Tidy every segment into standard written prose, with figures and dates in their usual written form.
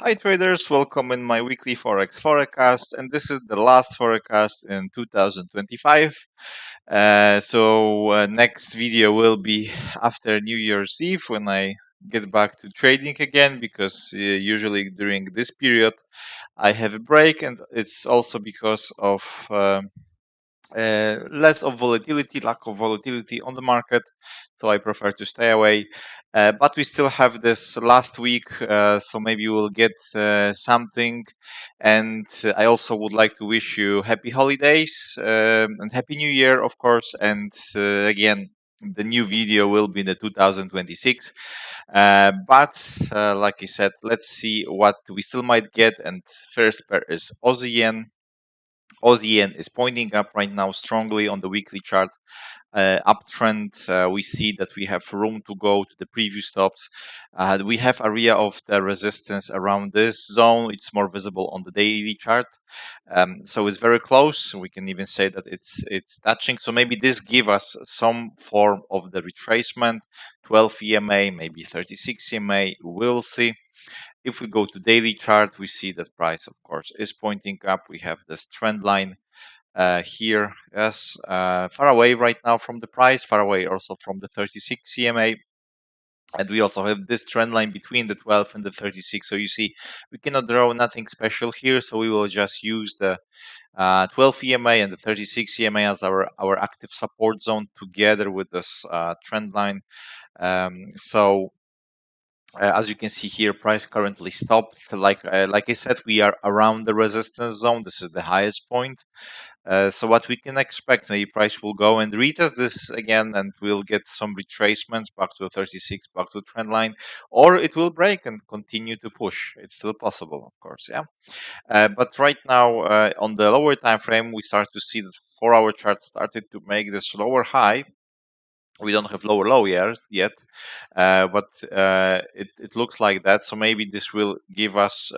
Hi traders, welcome in my weekly Forex Forecast, and this is the last forecast in 2025. Next video will be after New Year's Eve when I get back to trading again, because usually during this period I have a break, and it's also because of less of volatility, lack of volatility on the market, so I prefer to stay away. But we still have this last week, so maybe we'll get something. And I also would like to wish you happy holidays and happy new year, of course. And again, the new video will be in the 2026. But like I said, let's see what we still might get. And first pair is Aussie yen. Aussie yen is pointing up right now strongly on the weekly chart. Uptrend, we see that we have room to go to the previous tops. We have area of the resistance around this zone. It's more visible on the daily chart, so it's very close. We can even say that it's touching. So maybe this give us some form of the retracement. 12 EMA, maybe 36 EMA. We'll see. If we go to daily chart, we see that price, of course, is pointing up. We have this trend line here, yes, far away right now from the price, far away also from the 36 EMA. And we also have this trend line between the 12 and the 36. So you see, we cannot draw nothing special here. So we will just use the 12 EMA and the 36 EMA as our active support zone together with this trend line. As you can see here, price currently stopped. Like I said, we are around the resistance zone. This is the highest point. So what we can expect, maybe price will go and retest this again, and we'll get some retracements back to 36, back to trend line, or it will break and continue to push. It's still possible, of course, yeah. But right now, on the lower time frame, we start to see the 4-hour chart started to make this lower high. We don't have lower low yet, but it looks like that. So maybe this will give us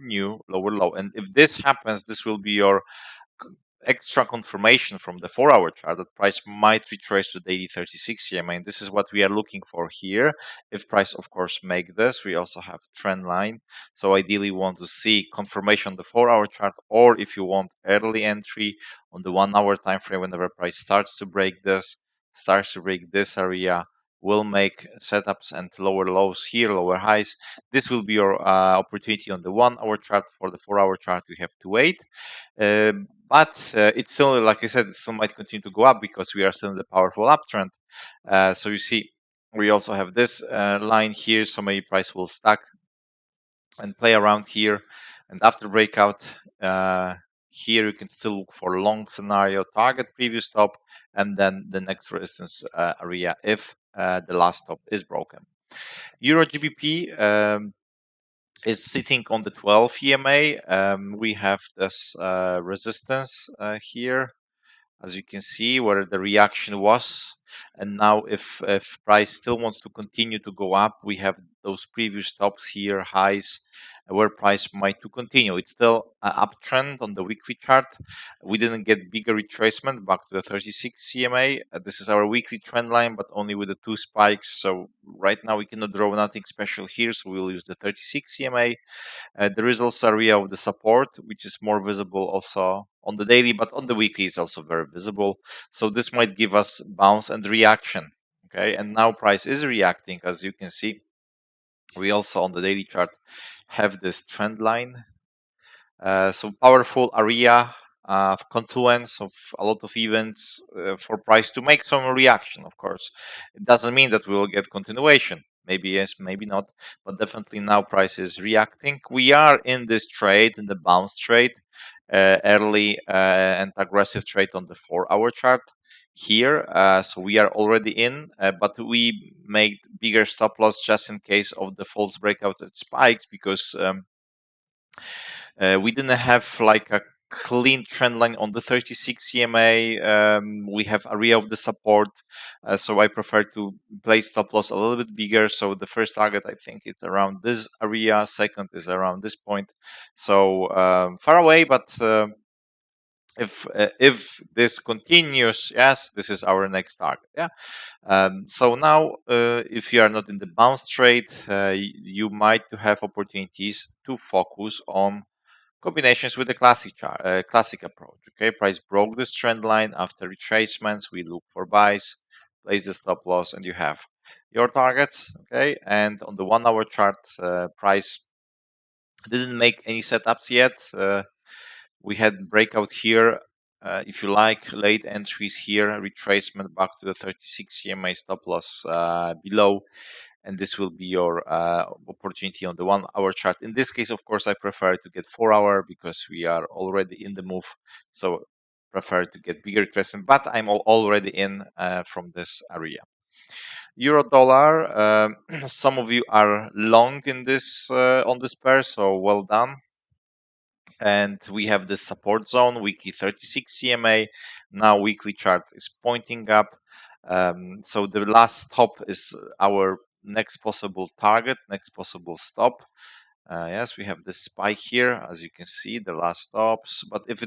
new lower low. And if this happens, this will be your extra confirmation from the 4-hour chart that price might retrace to daily 36 EMA. And this is what we are looking for here. If price, of course, make this, we also have trend line. So ideally, we want to see confirmation on the 4-hour chart, or if you want early entry on the 1-hour time frame, whenever price starts to break this area, will make setups and lower lows here, lower highs. This will be your opportunity on the 1-hour chart. For the 4-hour chart, we have to wait. But it's still, like I said, it still might continue to go up because we are still in the powerful uptrend. So you see, we also have this line here. So maybe price will stack and play around here. And after breakout, here you can still look for long scenario, target previous top, and then the next resistance area if the last top is broken. EURGBP is sitting on the 12 EMA. We have this resistance here, as you can see, where the reaction was. And now if price still wants to continue to go up, we have those previous tops here, highs, where price might to continue. It's still an uptrend on the weekly chart. We didn't get bigger retracement back to the 36 CMA. This is our weekly trend line, but only with the 2 spikes. So right now we cannot draw nothing special here, so we'll use the 36 CMA. There is also area of the support, which is more visible also on the daily, but on the weekly it's also very visible. So this might give us bounce and reaction. Okay, and now price is reacting, as you can see. We also on the daily chart have this trend line. So powerful area of confluence of a lot of events for price to make some reaction. Of course, it doesn't mean that we will get continuation. Maybe yes, maybe not, but definitely now price is reacting. We are in this trade, in the bounce trade, early and aggressive trade on the 4-hour chart here. So we are already in, but we made bigger stop loss just in case of the false breakout at spikes, because we didn't have like a clean trend line on the 36 EMA. We have area of the support, so I prefer to place stop loss a little bit bigger. So the first target, I think it's around this area, second is around this point. So far away, but If this continues, yes, this is our next target. Yeah. So now, if you are not in the bounce trade, you might have opportunities to focus on combinations with the classic approach. Okay, price broke this trend line after retracements. We look for buys, place the stop loss, and you have your targets. Okay, and on the 1 hour chart, price didn't make any setups yet. We had breakout here. If you like, late entries here, retracement back to the 36 EMA stop loss below, and this will be your opportunity on the 1 hour chart. In this case, of course, I prefer to get 4 hour because we are already in the move, so prefer to get bigger retracement, but I'm already in from this area. Euro dollar, some of you are long in this on this pair, so well done. And we have the support zone, weekly 36 CMA. Now weekly chart is pointing up. So the last stop is our next possible target, next possible stop. Yes, we have the spike here, as you can see, the last stops. But if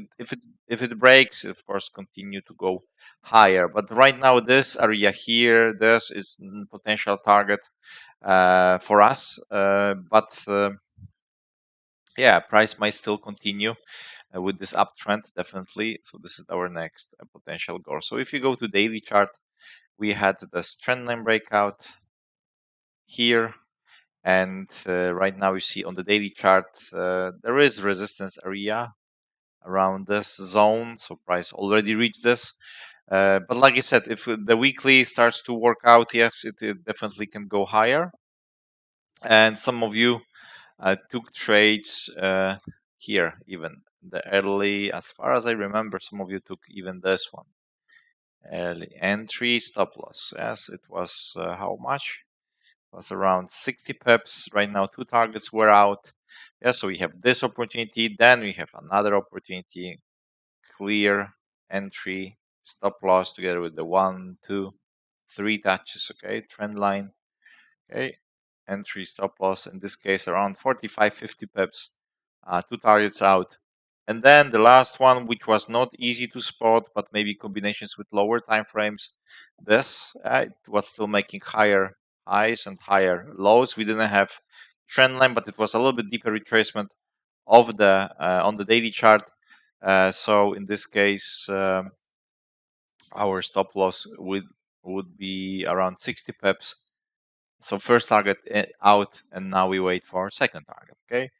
it breaks, of course, continue to go higher. But right now, this area here, this is potential target for us. Yeah, price might still continue with this uptrend, definitely. So this is our next potential goal. So if you go to daily chart, we had this trend line breakout here. And right now you see on the daily chart, there is resistance area around this zone. So price already reached this. But like I said, if the weekly starts to work out, yes, it definitely can go higher. And some of you took trades here, even the early, as far as I remember, some of you took even this one. Early entry, stop loss. Yes, it was how much? It was around 60 pips. Right now, two targets were out. Yeah, so we have this opportunity. Then we have another opportunity. Clear entry, stop loss together with the 1, 2, 3 touches. Okay, trend line. Okay, entry, stop loss. In this case, around 45, 50 pips. Two targets out. And then the last one, which was not easy to spot, but maybe combinations with lower time frames. This it was still making higher highs and higher lows. We didn't have trend line, but it was a little bit deeper retracement of the on the daily chart. So in this case, our stop loss would be around 60 pips. So first target out, and now we wait for second target. Okay,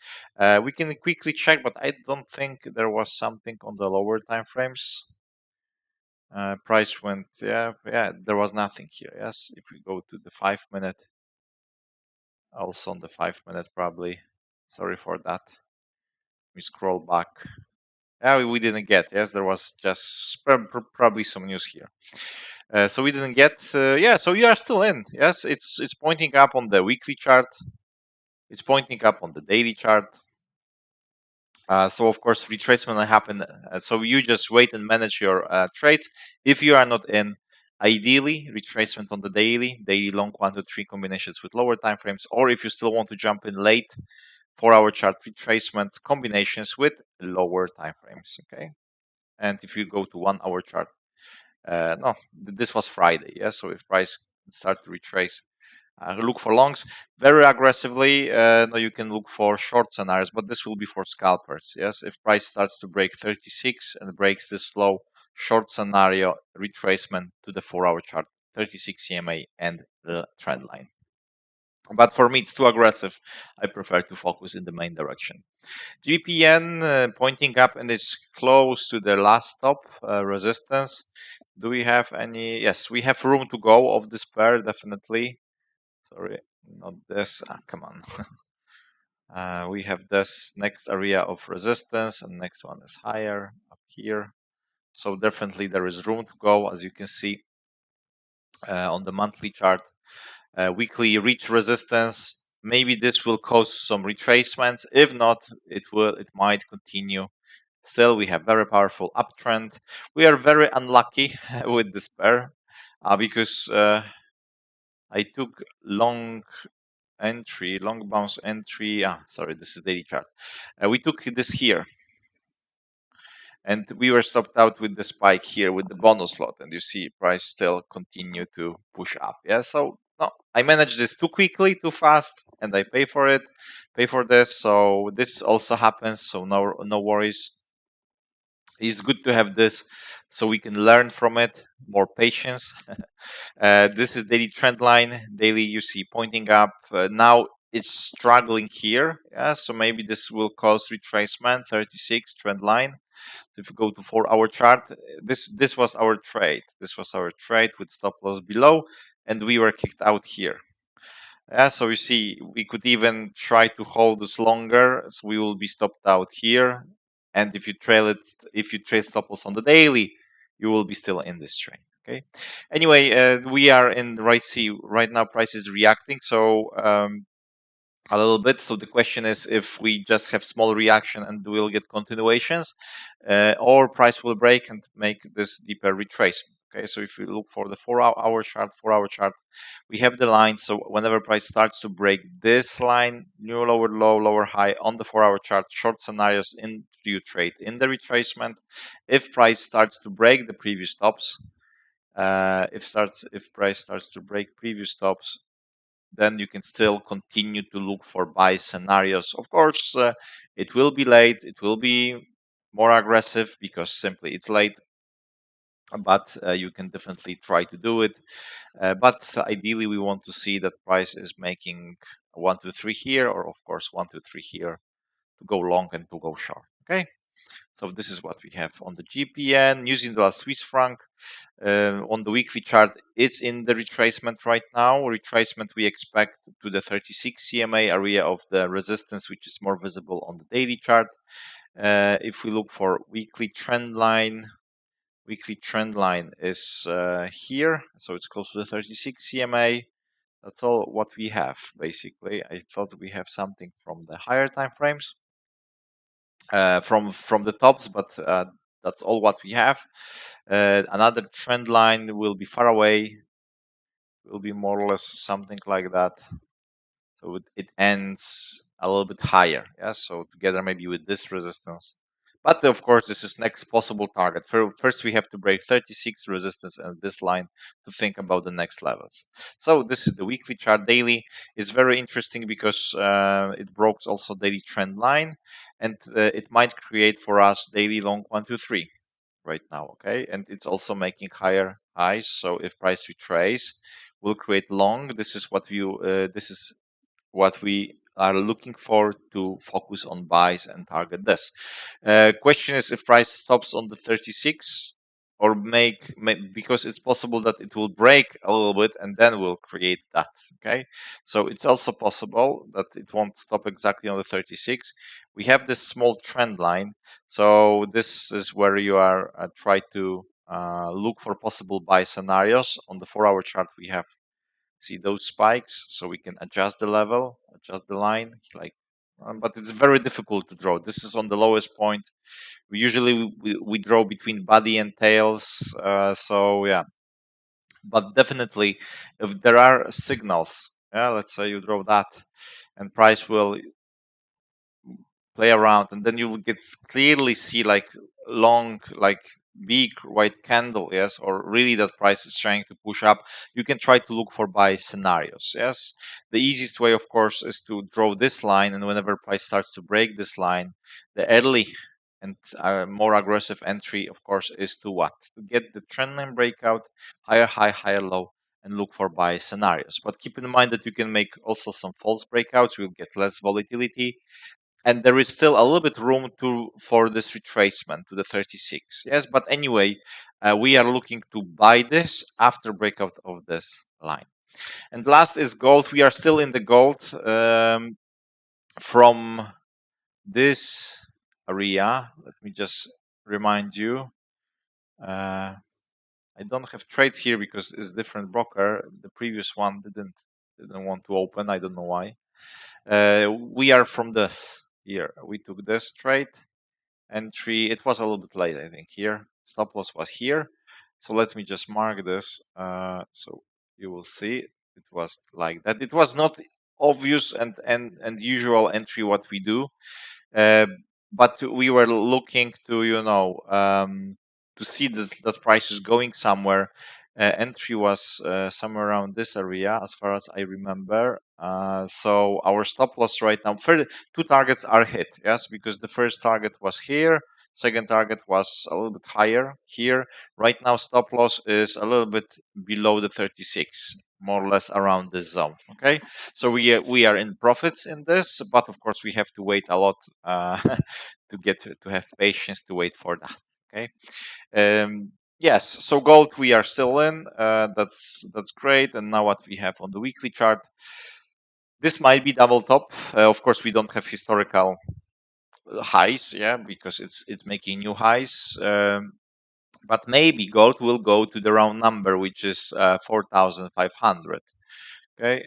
we can quickly check, but I don't think there was something on the lower time frames. Price went, yeah, there was nothing here. Yes, if we go to the 5 minute, also on the 5 minute, probably. Sorry for that. We scroll back. Yeah, we didn't get. Yes, there was just probably some news here. So we didn't get. Yeah, so you are still in. Yes, it's pointing up on the weekly chart. It's pointing up on the daily chart. So of course, retracement will happen. So you just wait and manage your trades. If you are not in, ideally retracement on the daily long 1 to 3 combinations with lower time frames, or if you still want to jump in late, 4 hour chart retracements combinations with lower time frames. Okay, and if you go to 1 hour chart, no, this was Friday. Yeah, so if price start to retrace, look for longs very aggressively. No, you can look for short scenarios, but this will be for scalpers. Yes, if price starts to break 36 and breaks this low, short scenario retracement to the 4 hour chart, 36 EMA and the trend line. But for me, it's too aggressive. I prefer to focus in the main direction. GBPN pointing up and it's close to the last stop resistance. Do we have any? Yes, we have room to go of this pair, definitely. Sorry, not this. Come on. We have this next area of resistance, and next one is higher up here. So definitely there is room to go, as you can see on the monthly chart. Weekly reach resistance. Maybe this will cause some retracements. If not, it might continue. Still, we have very powerful uptrend. We are very unlucky with this pair because I took long bounce entry. Sorry, this is daily chart. We took this here, and we were stopped out with the spike here with the bonus lot, and you see price still continue to push up. Yeah, so no, I managed this too quickly, too fast, and I pay for it, pay for this. So this also happens, so no worries. It's good to have this so we can learn from it, more patience. This is daily trend line. Daily you see pointing up. Now it's struggling here. Yeah, so maybe this will cause retracement. 36 trend line. So if you go to 4-hour chart, this was our trade. This was our trade with stop loss below, and we were kicked out here. Yeah, so you see, we could even try to hold this longer, so we will be stopped out here. And if you trail it, if you trail stop loss on the daily, you will be still in this trade. Okay. Anyway, we are in right. See, right now price is reacting. So a little bit. So the question is if we just have small reaction and we'll get continuations, or price will break and make this deeper retracement. Okay, so if you look for the 4-hour chart, we have the line. So whenever price starts to break this line, new lower low, lower high on the 4-hour chart, short scenarios in you trade in the retracement. If price starts to break the previous stops, if price starts to break previous stops, then you can still continue to look for buy scenarios. Of course, it will be late. It will be more aggressive because simply it's late. But you can definitely try to do it. But ideally, we want to see that price is making 1, 2, 3 here, or of course 1, 2, 3 here to go long and to go short. Okay. So this is what we have on the GPN. Using the Swiss franc on the weekly chart, it's in the retracement right now. Retracement we expect to the 36 CMA area of the resistance, which is more visible on the daily chart. If we look for weekly trend line is here, so it's close to the 36 CMA. That's all what we have basically. I thought we have something from the higher time frames. From the tops, but that's all what we have. Another trend line will be far away, will be more or less something like that. So it ends a little bit higher. Yeah, so together maybe with this resistance. But of course, this is next possible target. First, we have to break 36 resistance and this line to think about the next levels. So this is the weekly chart. Daily is very interesting because it broke also daily trend line, and it might create for us daily long 1, 2, 3 right now. Okay, and it's also making higher highs. So if price retrace, will create long. This is what we are looking for to focus on buys and target this. Question is if price stops on the 36 or because it's possible that it will break a little bit and then we'll create that. Okay, so it's also possible that it won't stop exactly on the 36. We have this small trend line, so this is where you are try to look for possible buy scenarios. On the 4-hour chart we have see those spikes, so we can adjust the level, adjust the line, but it's very difficult to draw. This is on the lowest point. We usually we draw between body and tails, so yeah. But definitely, if there are signals, yeah, let's say you draw that, and price will play around, and then you will get clearly see like long, like big white candle, yes, or really that price is trying to push up. You can try to look for buy scenarios. Yes, the easiest way, of course, is to draw this line, and whenever price starts to break this line, the early and more aggressive entry, of course, is to what? To get the trend line breakout, higher high, higher low, and look for buy scenarios. But keep in mind that you can make also some false breakouts. You'll get less volatility, and there is still a little bit room for this retracement to the 36. Yes, but anyway, we are looking to buy this after breakout of this line. And last is gold. We are still in the gold from this area. Let me just remind you. I don't have trades here because it's different broker. The previous one didn't want to open. I don't know why. We are from this here. We took this trade entry. It was a little bit late, I think. Here, stop loss was here. So let me just mark this. So you will see it was like that. It was not obvious and usual entry what we do. but we were looking to, to see that price is going somewhere. Entry was somewhere around this area, as far as I remember. So our stop loss right now, two targets are hit, yes, because the first target was here, second target was a little bit higher here. Right now, stop loss is a little bit below the 36, more or less around this zone. Okay, so we are in profits in this, but of course we have to wait a lot to have patience to wait for that. Okay. Yes, so gold we are still in. That's great. And now what we have on the weekly chart, this might be double top. Of course, we don't have historical highs, yeah, because it's making new highs. But maybe gold will go to the round number, which is 4,500. Okay,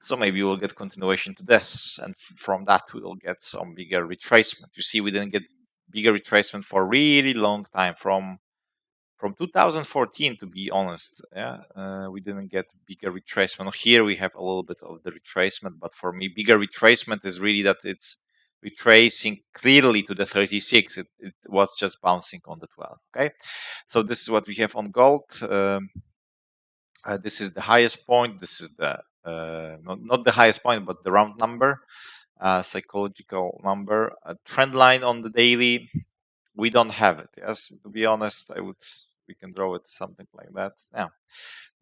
so maybe we'll get continuation to this, and from that we'll get some bigger retracement. You see, we didn't get bigger retracement for a really long time, from 2014, to be honest. Yeah, we didn't get bigger retracement. Here we have a little bit of the retracement, but for me, bigger retracement is really that it's retracing clearly to the 36. It was just bouncing on the 12. Okay, so this is what we have on gold. This is the highest point. This is the not the highest point, but the round number, psychological number. Trend line on the daily, we don't have it. Yes, to be honest, we can draw it something like that. Yeah,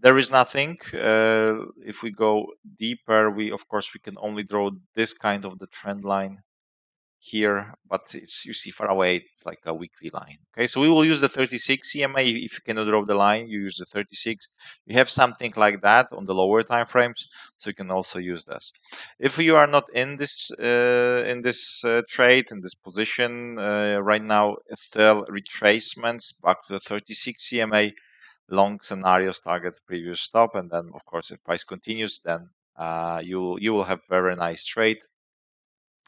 there is nothing. If we go deeper, of course we can only draw this kind of the trend line here, but it's, you see, far away, it's like a weekly line. Okay, so we will use the 36 EMA. If you cannot draw the line, you use the 36. You have something like that on the lower time frames, so you can also use this. If you are not in this trade, in this position right now, it's still retracements back to the 36 EMA. Long scenarios target previous stop, and then of course if price continues, then you will have very nice trade.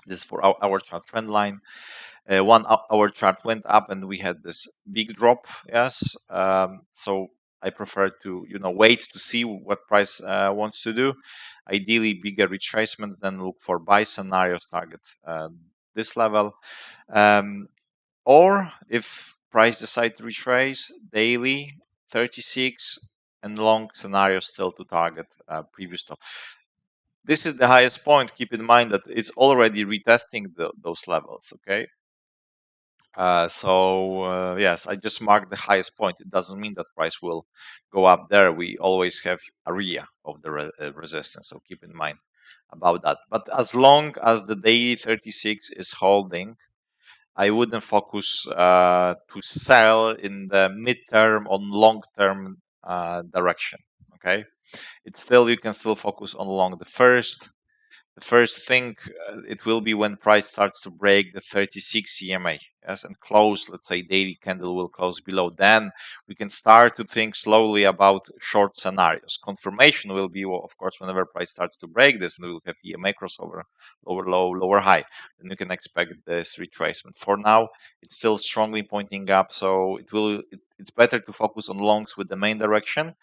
This is for our chart trend line. 1 hour chart went up and we had this big drop. Yes, so I prefer to wait to see what price wants to do. Ideally bigger retracement, then look for buy scenarios target this level, or if price decide to retrace, daily 36, and long scenario still to target previous top. This is the highest point. Keep in mind that it's already retesting those levels. Okay, so yes, I just marked the highest point. It doesn't mean that price will go up there. We always have area of the resistance, so keep in mind about that. But as long as the daily 36 is holding, I wouldn't focus to sell in the midterm on long-term direction. Okay, it's still, you can still focus on long. The first thing, it will be when price starts to break the 36 EMA, yes, and close, let's say daily candle will close below. Then we can start to think slowly about short scenarios. Confirmation will be, well, of course, whenever price starts to break this, and we will have EMA crossover, lower low, lower high, then you can expect this retracement. For now, it's still strongly pointing up, so it's better to focus on longs with the main direction.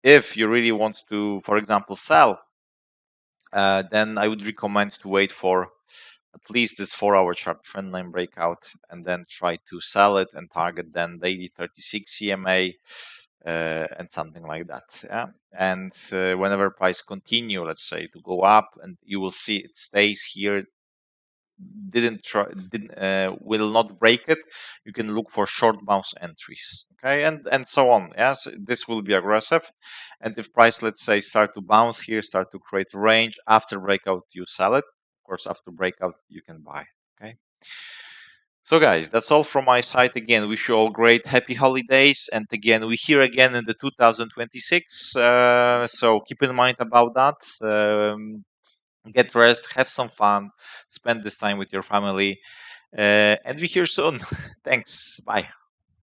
If you really want to, for example, sell, then I would recommend to wait for at least this 4-hour chart trend line breakout, and then try to sell it and target then daily 36 EMA and something like that. Yeah, and whenever price continue, let's say, to go up, and you will see it stays here, will not break it, you can look for short bounce entries. Okay, and so on. Yes, this will be aggressive, and if price, let's say, start to bounce here, start to create range, after breakout you sell it. Of course, after breakout you can buy. Okay, so guys, that's all from my side. Again, wish you all great happy holidays, and again, we here again in the 2026, so keep in mind about that. Get rest, have some fun, spend this time with your family, and we here soon. Thanks. Bye.